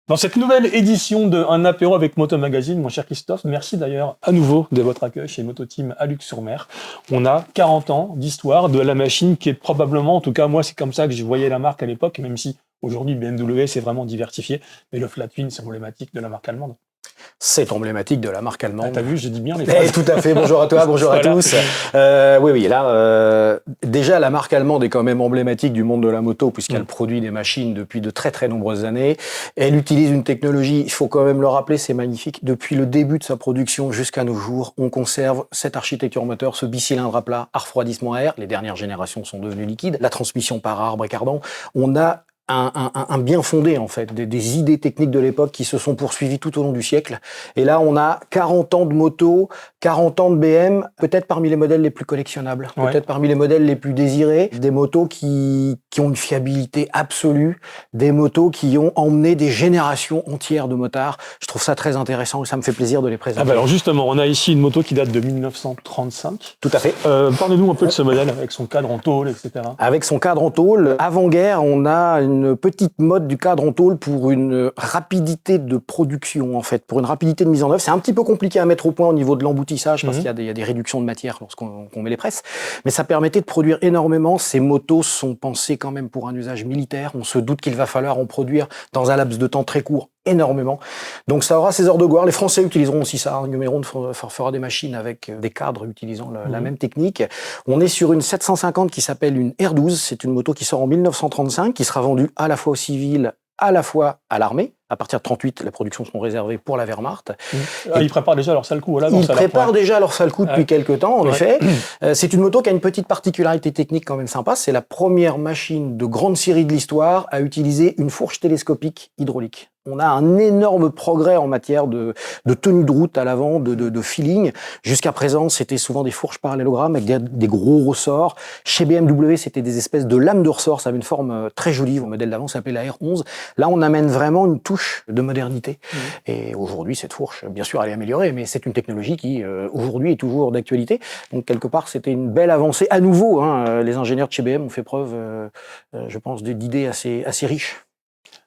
Dans cette nouvelle édition de Un apéro avec Moto Magazine, mon cher Christophe, merci d'ailleurs à nouveau de votre accueil chez Mototeam à Luc-sur-Mer. On a 40 ans d'histoire de la machine qui est probablement, en tout cas moi c'est comme ça que je voyais la marque à l'époque, même si aujourd'hui BMW s'est vraiment diversifié, mais le Flat Twin c'est emblématique de la marque allemande. C'est emblématique de la marque allemande. Ah, t'as vu, j'ai dit bien les phrases. Tout à fait, bonjour à toi, bonjour voilà. à tous. Oui, là, déjà la marque allemande est quand même emblématique du monde de la moto puisqu'elle produit des machines depuis de très très nombreuses années. Elle utilise une technologie, il faut quand même le rappeler, c'est magnifique. Depuis le début de sa production jusqu'à nos jours, on conserve cette architecture moteur, ce bicylindre à plat, à refroidissement à air. Les dernières générations sont devenues liquides. La transmission par arbre et cardan. On a un bien fondé, en fait, des idées techniques de l'époque qui se sont poursuivies tout au long du siècle. Et là, on a 40 ans de moto, 40 ans de BM, peut-être parmi les modèles les plus collectionnables, peut-être parmi les modèles les plus désirés, des motos qui ont une fiabilité absolue, des motos qui ont emmené des générations entières de motards. Je trouve ça très intéressant et ça me fait plaisir de les présenter. Ah bah alors justement, on a ici une moto qui date de 1935. Tout à fait. Parlez-nous un peu de ce modèle avec son cadre en tôle, etc. Avec son cadre en tôle, avant-guerre, on a une petite mode du cadre en tôle pour une rapidité de production, en fait, pour une rapidité de mise en œuvre. C'est un petit peu compliqué à mettre au point au niveau de l'emboutissage parce qu'il y a des réductions de matière lorsqu'on met les presses, mais ça permettait de produire énormément. Ces motos sont pensées quand même pour un usage militaire. On se doute qu'il va falloir en produire dans un laps de temps très court énormément. Donc ça aura ses heures de gloire. Les Français utiliseront aussi ça. Numéron fera des machines avec des cadres utilisant la même technique. On est sur une 750 qui s'appelle une R12. C'est une moto qui sort en 1935, qui sera vendue à la fois aux civils, à la fois à l'armée. À partir de 38, les productions seront réservées pour la Wehrmacht. Ils préparent déjà leur sale coup. Là, ils préparent déjà leur sale coup depuis quelques temps, en effet. C'est une moto qui a une petite particularité technique quand même sympa. C'est la première machine de grande série de l'histoire à utiliser une fourche télescopique hydraulique. On a un énorme progrès en matière de tenue de route à l'avant, de feeling. Jusqu'à présent, c'était souvent des fourches parallélogrammes avec des gros ressorts. Chez BMW, c'était des espèces de lames de ressort. Ça avait une forme très jolie. Le modèle d'avant s'appelait la R11. Là, on amène vraiment une touche de modernité. Et aujourd'hui, cette fourche, bien sûr, elle est améliorée, mais c'est une technologie qui, aujourd'hui, est toujours d'actualité. Donc, quelque part, c'était une belle avancée. À nouveau, les ingénieurs de chez BMW ont fait preuve, je pense, d'idées assez riches.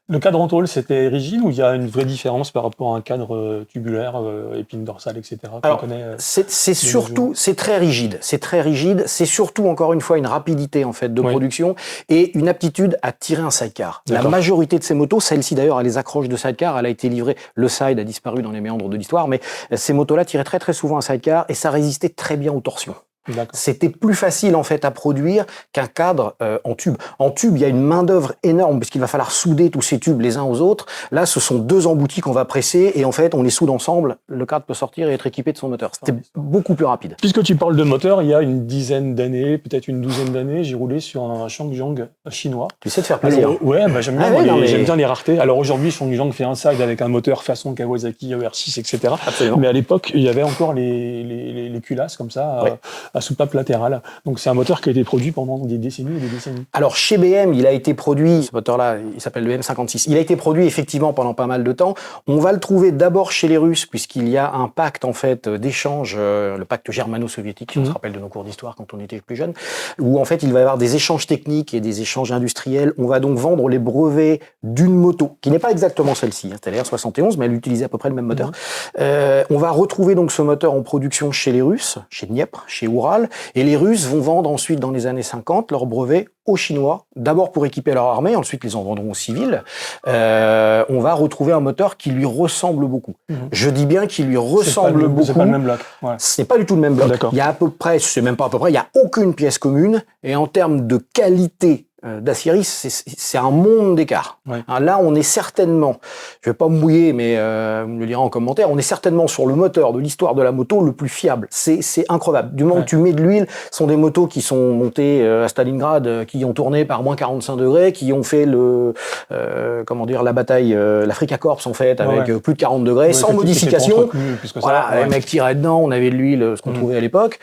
Le cadre en tôle, c'était rigide ou il y a une vraie différence par rapport à un cadre tubulaire, épine dorsale, etc. Alors, c'est très rigide. C'est très rigide. C'est surtout, encore une fois, une rapidité en fait de production et une aptitude à tirer un sidecar. La majorité de ces motos, celle-ci d'ailleurs, a les accroches de sidecar. Elle a été livrée. Le side a disparu dans les méandres de l'histoire, mais ces motos-là tiraient très très souvent un sidecar et ça résistait très bien aux torsions. C'était plus facile en fait à produire qu'un cadre en tube. En tube, il y a une main d'œuvre énorme puisqu'il va falloir souder tous ces tubes les uns aux autres. Là, ce sont deux emboutis qu'on va presser et en fait, on les soude ensemble. Le cadre peut sortir et être équipé de son moteur. C'était beaucoup plus rapide. Puisque tu parles de moteur, il y a une dizaine d'années, peut-être une douzaine d'années, j'ai roulé sur un Shangyang chinois. Tu sais te faire plaisir. Alors, j'aime bien, j'aime bien les raretés. Alors aujourd'hui, Shangyang fait un side avec un moteur façon Kawasaki ER6, etc. Absolument. Mais à l'époque, il y avait encore les culasses comme ça. À soupape latérale. Donc c'est un moteur qui a été produit pendant des décennies et des décennies. Alors chez BM, il a été produit, ce moteur-là, il s'appelle le M56. Il a été produit effectivement pendant pas mal de temps. On va le trouver d'abord chez les Russes, puisqu'il y a un pacte en fait d'échange, le pacte germano-soviétique, si on se rappelle de nos cours d'histoire quand on était plus jeune, où en fait il va y avoir des échanges techniques et des échanges industriels. On va donc vendre les brevets d'une moto, qui n'est pas exactement celle-ci, c'était la R71, mais elle utilisait à peu près le même moteur. On va retrouver donc ce moteur en production chez les Russes, chez Dniepr, chez Ural. Et les Russes vont vendre ensuite, dans les années 50, leurs brevets aux Chinois, d'abord pour équiper leur armée, ensuite ils en vendront aux civils. On va retrouver un moteur qui lui ressemble beaucoup. Je dis bien qu'il lui ressemble beaucoup. C'est pas le même bloc. C'est pas du tout le même bloc. Il y a à peu près, c'est même pas à peu près, il y a aucune pièce commune. Et en termes de qualité d'Aciris, c'est un monde d'écart. Là, on est certainement, je vais pas me mouiller, mais vous me le direz en commentaire, on est certainement sur le moteur de l'histoire de la moto le plus fiable. C'est incroyable. Du moment que tu mets de l'huile, ce sont des motos qui sont montées à Stalingrad, qui ont tourné par moins 45 degrés, qui ont fait la bataille, l'Africa Corps en fait, avec plus de 40 degrés, sans modification. Les mecs tiraient dedans, on avait de l'huile, ce qu'on trouvait à l'époque.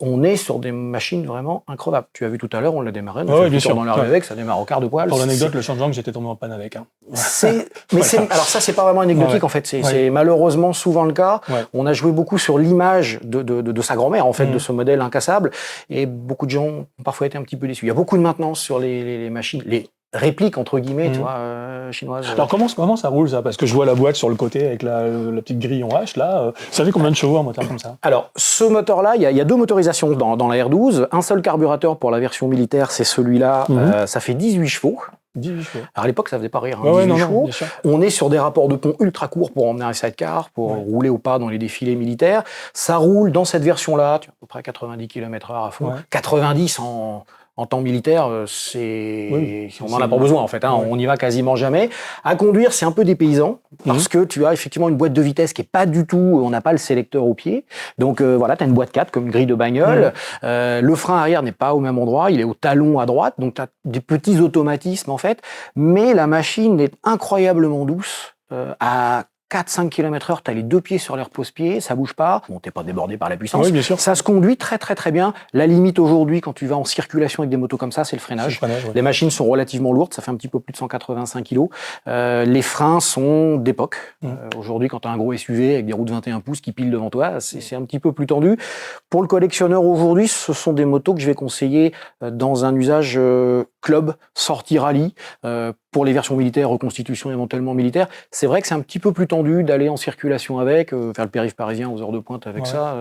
On est sur des machines vraiment incroyables. Tu as vu tout à l'heure, on l'a démarré. Bien sûr. Avec, ça démarre au quart de poil. Pour l'anecdote, le Shangyang, j'étais tombé en panne avec. Alors ça, c'est pas vraiment anecdotique en fait. C'est malheureusement souvent le cas. On a joué beaucoup sur l'image de sa grand-mère en fait, de ce modèle incassable, et beaucoup de gens ont parfois été un petit peu déçus. Il y a beaucoup de maintenance sur les machines, réplique entre guillemets, tu vois, chinoise. Alors comment ça roule ça? Parce que je vois la boîte sur le côté avec la petite grille en H là. Ça fait combien de chevaux un moteur comme ça? Alors, ce moteur-là, il y a deux motorisations dans la R12. Un seul carburateur pour la version militaire, c'est celui-là. Ça fait 18 chevaux. 18 chevaux. Alors, à l'époque, ça faisait pas rire. 18 chevaux. bien sûr. On est sur des rapports de pont ultra courts pour emmener un sidecar, pour rouler au pas dans les défilés militaires. Ça roule dans cette version-là, tu as à peu près 90 km/h à fond. 90 en temps militaire, on n'en a pas besoin en fait. On n'y va quasiment jamais. À conduire, c'est un peu dépaysant parce que tu as effectivement une boîte de vitesse qui est pas du tout. On n'a pas le sélecteur au pied. Donc voilà, tu as une boîte 4 comme une grille de bagnole. Le frein arrière n'est pas au même endroit. Il est au talon à droite. Donc tu as des petits automatismes en fait. Mais la machine est incroyablement douce. À 4-5 km/h, tu as les deux pieds sur les repose-pieds, ça bouge pas. Bon, t'es pas débordé par la puissance. Oui, bien sûr. Ça se conduit très très très bien. La limite aujourd'hui, quand tu vas en circulation avec des motos comme ça, c'est le freinage. Les machines sont relativement lourdes, ça fait un petit peu plus de 185 kg. Les freins sont d'époque. Aujourd'hui, quand tu as un gros SUV avec des roues de 21 pouces qui pilent devant toi, c'est un petit peu plus tendu. Pour le collectionneur aujourd'hui, ce sont des motos que je vais conseiller dans un usage club, sortie rallye. Pour les versions militaires, reconstitution éventuellement militaire, c'est vrai que c'est un petit peu plus tendu d'aller en circulation avec, faire le périph' parisien aux heures de pointe avec ça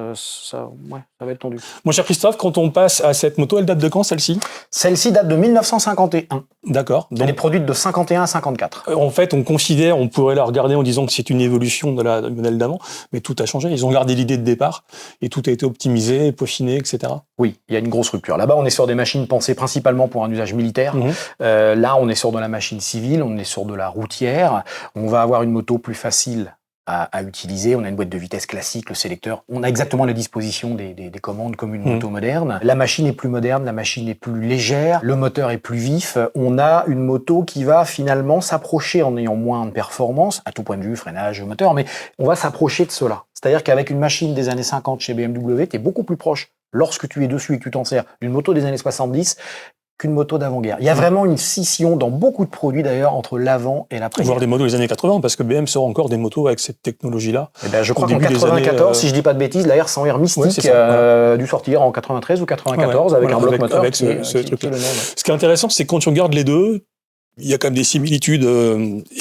va être tendu. Mon cher Christophe, quand on passe à cette moto, elle date de quand celle-ci? Celle-ci date de 1951. D'accord. Donc, elle est produite de 51 à 54. En fait, on pourrait la regarder en disant que c'est une évolution du modèle d'avant, mais tout a changé. Ils ont gardé l'idée de départ et tout a été optimisé, peaufiné, etc. Oui, il y a une grosse rupture. Là-bas, on est sur des machines pensées principalement pour un usage militaire. Là, on est sur de la machine civile, on est sur de la routière. On va avoir une moto plus facile à utiliser. On a une boîte de vitesse classique, le sélecteur. On a exactement la disposition des commandes comme une moto moderne. La machine est plus moderne, la machine est plus légère, le moteur est plus vif. On a une moto qui va finalement s'approcher en ayant moins de performance, à tout point de vue, freinage, moteur, mais on va s'approcher de cela. C'est-à-dire qu'avec une machine des années 50 chez BMW, tu es beaucoup plus proche, lorsque tu es dessus et que tu t'en sers, d'une moto des années 70 qu'une moto d'avant-guerre. Il y a vraiment une scission dans beaucoup de produits d'ailleurs entre l'avant et l'après-guerre. Voire des motos des années 80, parce que BM sort encore des motos avec cette technologie-là. Eh ben, je crois qu'en 94, si je dis pas de bêtises, la R100R Mystique dû sortir en 93 ou 94 avec un bloc moteur. Avec ce truc-là. Ce qui est intéressant, c'est que quand tu regardes les deux, il y a quand même des similitudes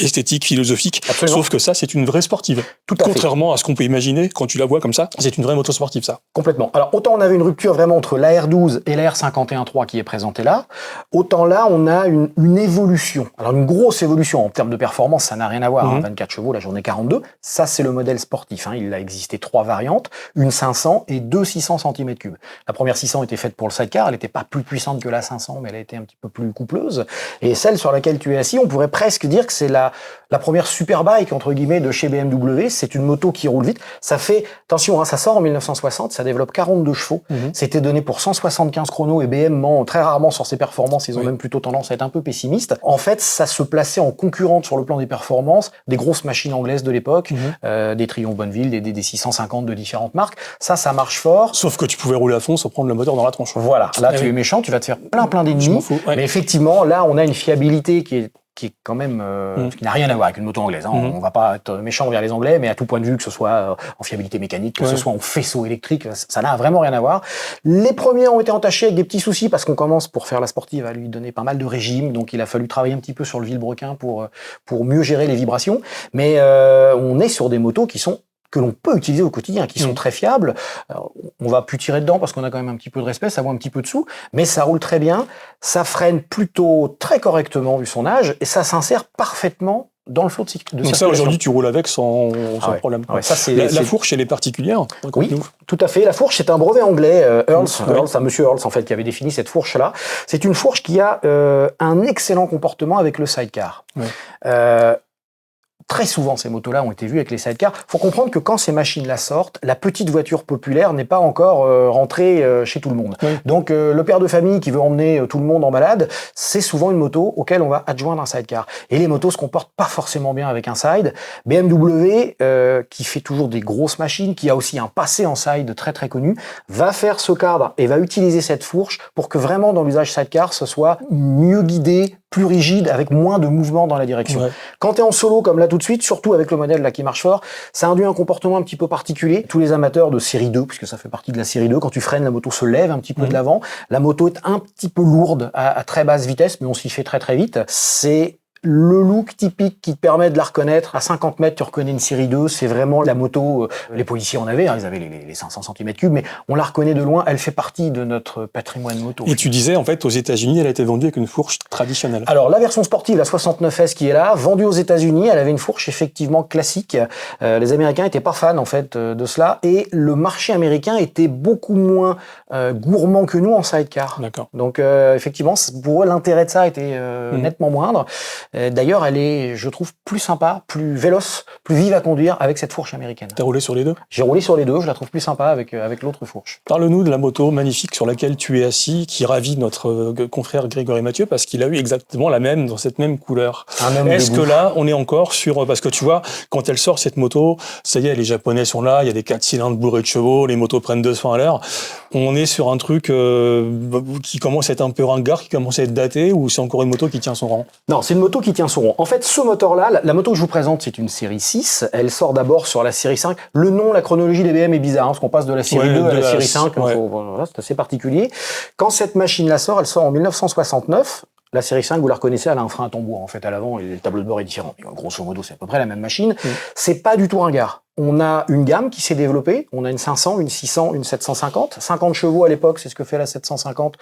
esthétiques, philosophiques. Absolument. Sauf que ça, c'est une vraie sportive. Contrairement à ce qu'on peut imaginer quand tu la vois comme ça, c'est une vraie moto sportive, ça. Complètement. Alors, autant on avait une rupture vraiment entre la R12 et la R51.3 qui est présentée là, autant là, on a une évolution. Alors, une grosse évolution. En termes de performance, ça n'a rien à voir. 24 chevaux, la journée 42. Ça, c'est le modèle sportif. Il a existé 3 variantes, une 500 et 2 600 cm3. La première 600 était faite pour le sidecar. Elle n'était pas plus puissante que la 500, mais elle était un petit peu plus coupleuse. Et celle sur laquelle tu es assis, on pourrait presque dire que c'est la première superbike, entre guillemets, de chez BMW. C'est une moto qui roule vite. Ça fait, attention, ça sort en 1960, ça développe 42 chevaux. C'était donné pour 175 chronos et BM ment très rarement sur ses performances. Ils ont même plutôt tendance à être un peu pessimistes. En fait, ça se plaçait en concurrente sur le plan des performances des grosses machines anglaises de l'époque, des Triumph Bonneville, des 650 de différentes marques. Ça marche fort. Sauf que tu pouvais rouler à fond sans prendre le moteur dans la tronche. Voilà. Là, tu es méchant, tu vas te faire plein d'ennemis. Je m'en fous. Mais effectivement, là, on a une fiabilité qui est quand même qui n'a rien à voir avec une moto anglaise. On va pas être méchant envers les Anglais, mais à tout point de vue, que ce soit en fiabilité mécanique, que ce soit en faisceau électrique, ça n'a vraiment rien à voir. Les premiers ont été entachés avec des petits soucis parce qu'on commence, pour faire la sportive, à lui donner pas mal de régimes, donc il a fallu travailler un petit peu sur le vilebrequin pour mieux gérer les vibrations. Mais on est sur des motos que l'on peut utiliser au quotidien, qui sont très fiables. Alors, on va plus tirer dedans parce qu'on a quand même un petit peu de respect, ça vaut un petit peu de sous, mais ça roule très bien, ça freine plutôt très correctement vu son âge, et ça s'insère parfaitement dans le flot de circulation. Donc ça, aujourd'hui, tu roules avec sans problème. Ouais, ça, la fourche, elle est particulière. Oui, tout à fait. La fourche, c'est un brevet anglais, Earls, c'est monsieur Earls, en fait, qui avait défini cette fourche-là. C'est une fourche qui a un excellent comportement avec le sidecar. Très souvent, ces motos-là ont été vues avec les sidecars. Il faut comprendre que quand ces machines-là sortent, la petite voiture populaire n'est pas encore rentrée chez tout le monde. Donc, le père de famille qui veut emmener tout le monde en balade, c'est souvent une moto auquel on va adjoindre un sidecar. Et les motos se comportent pas forcément bien avec un side. BMW, qui fait toujours des grosses machines, qui a aussi un passé en side très très connu, va faire ce cadre et va utiliser cette fourche pour que vraiment dans l'usage sidecar, ce soit mieux guidé, plus rigide, avec moins de mouvement dans la direction. Ouais. Quand tu es en solo, comme là tout de suite, surtout avec le modèle là qui marche fort, ça induit un comportement un petit peu particulier. Tous les amateurs de série 2, puisque ça fait partie de la série 2, quand tu freines, la moto se lève un petit peu de l'avant. La moto est un petit peu lourde à très basse vitesse, mais on s'y fait très très vite. C'est le look typique qui te permet de la reconnaître. À 50 mètres, tu reconnais une série 2. C'est vraiment la moto. Les policiers en avaient, ils avaient les 500 cm3, mais on la reconnaît de loin. Elle fait partie de notre patrimoine moto. Et tu disais, en fait, aux États-Unis, elle a été vendue avec une fourche traditionnelle. Alors, la version sportive, la 69S qui est là, vendue aux États-Unis, elle avait une fourche effectivement classique. Les Américains étaient pas fans, en fait, de cela. Et le marché américain était beaucoup moins gourmand que nous en sidecar. D'accord. Donc, effectivement, pour eux, l'intérêt de ça était nettement moindre. D'ailleurs, elle est, je trouve, plus sympa, plus véloce, plus vive à conduire avec cette fourche américaine. T'as roulé sur les deux? J'ai roulé sur les deux, je la trouve plus sympa avec l'autre fourche. Parle-nous de la moto magnifique sur laquelle tu es assis, qui ravit notre confrère Grégory Mathieu, parce qu'il a eu exactement la même, dans cette même couleur. Est-ce que là, on est encore sur... Parce que tu vois, quand elle sort, cette moto, ça y est, les Japonais sont là, il y a des 4 cylindres bourrés de chevaux, les motos prennent 200 à l'heure. On est sur un truc qui commence à être un peu ringard, qui commence à être daté, ou c'est encore une moto qui tient son rang? Non, c'est une moto qui tient son rang. En fait, ce moteur-là, la moto que je vous présente, c'est une série 6. Elle sort d'abord sur la série 5. Le nom, la chronologie des BM est bizarre, parce qu'on passe de la série 2 à la série 5. Ouais. Voilà, c'est assez particulier. Quand cette machine-là sort, elle sort en 1969. La série 5, vous la reconnaissez, elle a un frein à tambour, en fait, à l'avant, et le tableau de bord est différent. Grosso modo, c'est à peu près la même machine. C'est pas du tout ringard. On a une gamme qui s'est développée. On a une 500, une 600, une 750. 50 chevaux à l'époque, c'est ce que fait la 750.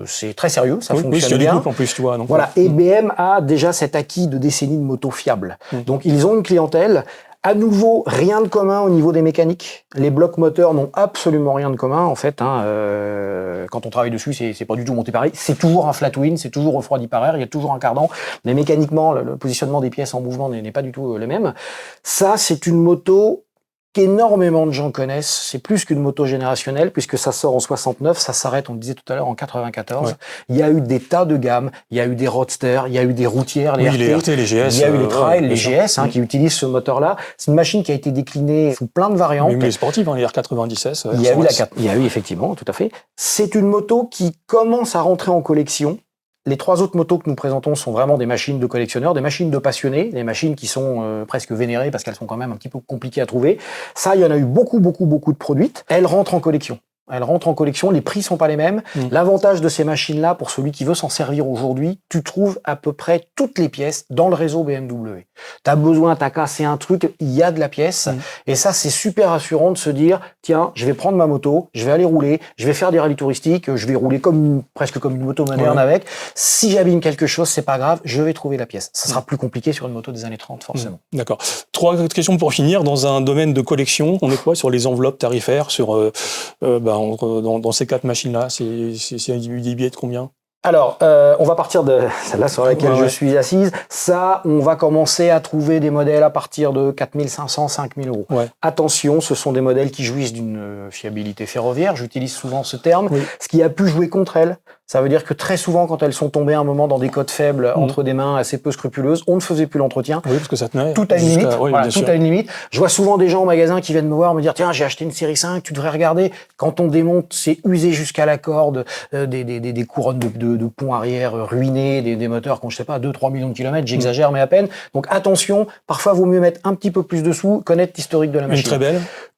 C'est très sérieux, ça fonctionne bien. En plus, tu vois. Donc, voilà. Et BM a déjà cet acquis de décennies de motos fiables. Donc, ils ont une clientèle. À nouveau, rien de commun au niveau des mécaniques. Les blocs moteurs n'ont absolument rien de commun, en fait. Quand on travaille dessus, c'est pas du tout monté pareil. C'est toujours un flat wing, c'est toujours refroidi par air, il y a toujours un cardan. Mais mécaniquement, le positionnement des pièces en mouvement n'est pas du tout le même. Ça, c'est une moto qu'énormément de gens connaissent. C'est plus qu'une moto générationnelle, puisque ça sort en 69, ça s'arrête, on le disait tout à l'heure, en 94. Ouais. Il y a eu des tas de gammes, il y a eu des roadsters, il y a eu des routières, les RT, les GS. Il y a eu les trails, les GS, qui utilisent ce moteur-là. C'est une machine qui a été déclinée sous plein de variantes. Même les sportifs, les R96. Il y a eu effectivement, tout à fait. C'est une moto qui commence à rentrer en collection. Les trois autres motos que nous présentons sont vraiment des machines de collectionneurs, des machines de passionnés, des machines qui sont presque vénérées parce qu'elles sont quand même un petit peu compliquées à trouver. Ça, il y en a eu beaucoup de produites. Elles rentrent en collection. Les prix sont pas les mêmes. L'avantage de ces machines-là, pour celui qui veut s'en servir aujourd'hui, tu trouves à peu près toutes les pièces dans le réseau BMW. T'as besoin, t'as cassé un truc, il y a de la pièce. Et ça, c'est super rassurant de se dire, tiens, je vais prendre ma moto, je vais aller rouler, je vais faire des rallyes touristiques, je vais rouler presque comme une moto moderne avec. Si j'abîme quelque chose, c'est pas grave, je vais trouver la pièce. Ça sera plus compliqué sur une moto des années 30, forcément. D'accord. 3 questions pour finir. Dans un domaine de collection, on est quoi sur les enveloppes tarifaires, sur, dans ces 4 machines-là, c'est des billets de combien? Alors, on va partir de celle-là sur laquelle je suis assise. Ça, on va commencer à trouver des modèles à partir de 4 500, 5 000 euros. Attention, ce sont des modèles qui jouissent d'une fiabilité ferroviaire. J'utilise souvent ce terme. Ce qui a pu jouer contre elles. Ça veut dire que très souvent, quand elles sont tombées à un moment dans des codes faibles, entre des mains assez peu scrupuleuses, on ne faisait plus l'entretien. Oui, parce que ça tenait. Tout a une limite. Tout a une limite. Je vois souvent des gens au magasin qui viennent me voir, me dire, tiens, j'ai acheté une série 5, tu devrais regarder. Quand on démonte, c'est usé jusqu'à la corde, des couronnes de pont arrière ruinées, des moteurs qui ont, je sais pas, 2-3 millions de kilomètres, j'exagère, mais à peine. Donc attention, parfois, vaut mieux mettre un petit peu plus de sous, connaître l'historique de la machine.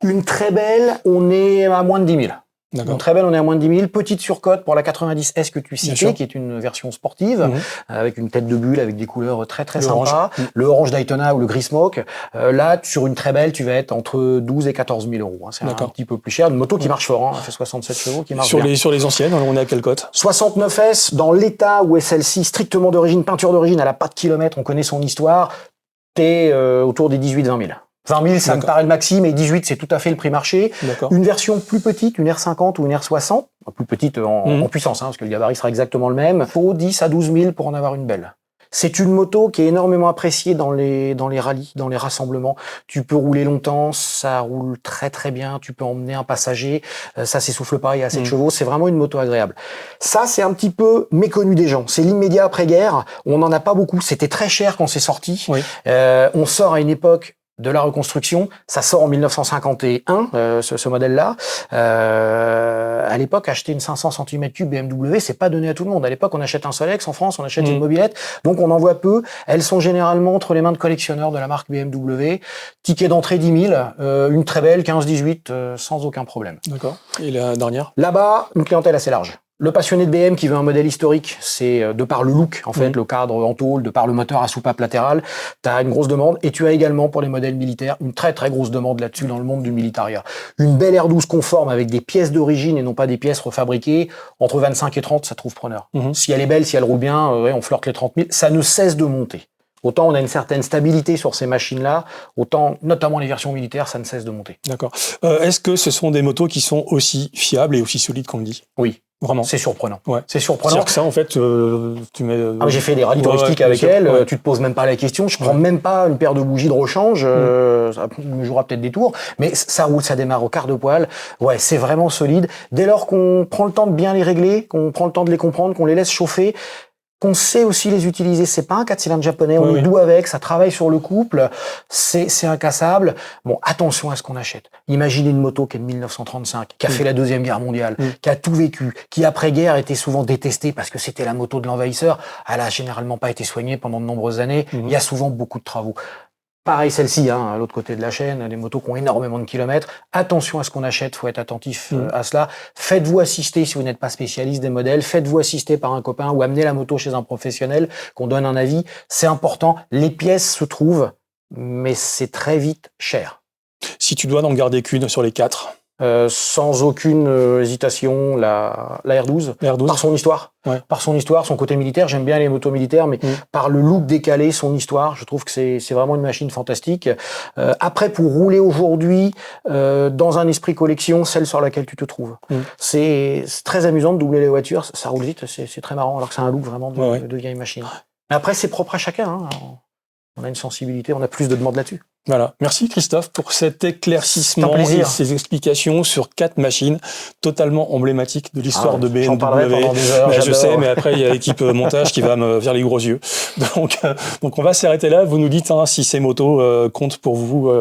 Une très belle, on est à moins de 10 000. Donc très belle, on est à moins de 10 000. Petite surcote pour la 90S que tu citais, qui est une version sportive, avec une tête de bulle, avec des couleurs très sympas. Le orange Daytona ou le gris smoke. Là, sur une très belle, tu vas être entre 12 et 14 000 euros. C'est un petit peu plus cher. Une moto qui marche fort, elle fait 67 chevaux, qui marche bien. Sur les anciennes, on est à quelle cote? 69S, dans l'état où est celle-ci, strictement d'origine, peinture d'origine, elle a pas de kilomètres, on connaît son histoire, t'es autour des 18-20 000. 20 000, ça me paraît le maximum, et 18, c'est tout à fait le prix marché. Une version plus petite, une R50 ou une R60, plus petite en puissance, parce que le gabarit sera exactement le même, faut 10 à 12 000 pour en avoir une belle. C'est une moto qui est énormément appréciée dans les rallyes, dans les rassemblements. Tu peux rouler longtemps, ça roule très bien, tu peux emmener un passager, ça s'essouffle pas, il y a 7 chevaux, c'est vraiment une moto agréable. Ça, c'est un petit peu méconnu des gens. C'est l'immédiat après-guerre, on n'en a pas beaucoup, c'était très cher quand c'est sorti. On sort à une époque de la reconstruction. Ça sort en 1951, ce modèle-là. À l'époque, acheter une 500 cm3 BMW, c'est pas donné à tout le monde. À l'époque, on achète un Solex en France, on achète une mobilette, donc on en voit peu. Elles sont généralement entre les mains de collectionneurs de la marque BMW. Ticket d'entrée 10 000, une très belle 15-18, sans aucun problème. D'accord. Et la dernière? Là-bas, une clientèle assez large. Le passionné de BM qui veut un modèle historique, c'est de par le look, en fait, le cadre en tôle, de par le moteur à soupape latérale, tu as une grosse demande. Et tu as également, pour les modèles militaires, une très très grosse demande là-dessus dans le monde du militaria. Une belle R12 conforme avec des pièces d'origine et non pas des pièces refabriquées, entre 25 et 30, ça trouve preneur. Si elle est belle, si elle roule bien, on flirte les 30 000, ça ne cesse de monter. Autant on a une certaine stabilité sur ces machines-là, autant, notamment les versions militaires, ça ne cesse de monter. D'accord. Est-ce que ce sont des motos qui sont aussi fiables et aussi solides qu'on le dit? Oui. Vraiment. C'est surprenant. Ouais. C'est surprenant. C'est-à-dire que ça, en fait, tu mets... j'ai fait des rallyes touristiques avec elle, tu te poses même pas la question, je prends même pas une paire de bougies de rechange, ça me jouera peut-être des tours, mais ça roule, ça démarre au quart de poil. Ouais, c'est vraiment solide. Dès lors qu'on prend le temps de bien les régler, qu'on prend le temps de les comprendre, qu'on les laisse chauffer, qu'on sait aussi les utiliser. C'est pas un 4 cylindres japonais, on est doux avec, ça travaille sur le couple, c'est incassable. Bon, attention à ce qu'on achète. Imaginez une moto qui est de 1935, qui a fait la Deuxième Guerre mondiale, qui a tout vécu, qui après-guerre était souvent détestée parce que c'était la moto de l'envahisseur. Elle a généralement pas été soignée pendant de nombreuses années. Il y a souvent beaucoup de travaux. Pareil celle-ci, à l'autre côté de la chaîne, des motos qui ont énormément de kilomètres. Attention à ce qu'on achète, faut être attentif à cela. Faites-vous assister si vous n'êtes pas spécialiste des modèles, faites-vous assister par un copain ou amenez la moto chez un professionnel, qu'on donne un avis. C'est important, les pièces se trouvent, mais c'est très vite cher. Si tu dois n'en garder qu'une sur les 4? Sans aucune hésitation, la R12, par son histoire. Par son histoire, son côté militaire. J'aime bien les motos militaires, mais par le look décalé, son histoire, je trouve que c'est vraiment une machine fantastique. Après, pour rouler aujourd'hui, dans un esprit collection, celle sur laquelle tu te trouves. C'est très amusant de doubler les voitures, ça roule vite, c'est très marrant, alors que c'est un look vraiment de vieille machine. Mais après, c'est propre à chacun. On a une sensibilité, on a plus de demandes là-dessus. Voilà. Merci Christophe pour cet éclaircissement et ces explications sur 4 machines totalement emblématiques de l'histoire de BMW. J'en parlerai pendant des heures, je sais, mais après il y a l'équipe montage qui va me faire les gros yeux. Donc on va s'arrêter là. Vous nous dites si ces motos comptent pour vous,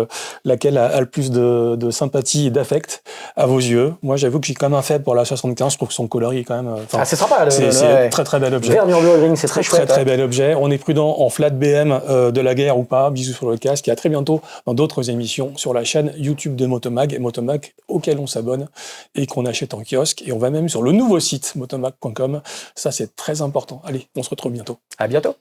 laquelle a le plus de sympathie et d'affect à vos yeux. Moi j'avoue que j'ai quand même un faible pour la 75. Je trouve que son coloris est quand même... c'est sympa. C'est très très bel objet. Vert Nürburgring, c'est très chouette. Très bel objet. On est prudent en flat BM de la guerre ou pas. Bisous sur le casque et à très bientôt dans d'autres émissions sur la chaîne YouTube de Motomag, auquel on s'abonne et qu'on achète en kiosque. Et on va même sur le nouveau site motomag.com. Ça, c'est très important. Allez, on se retrouve bientôt. À bientôt.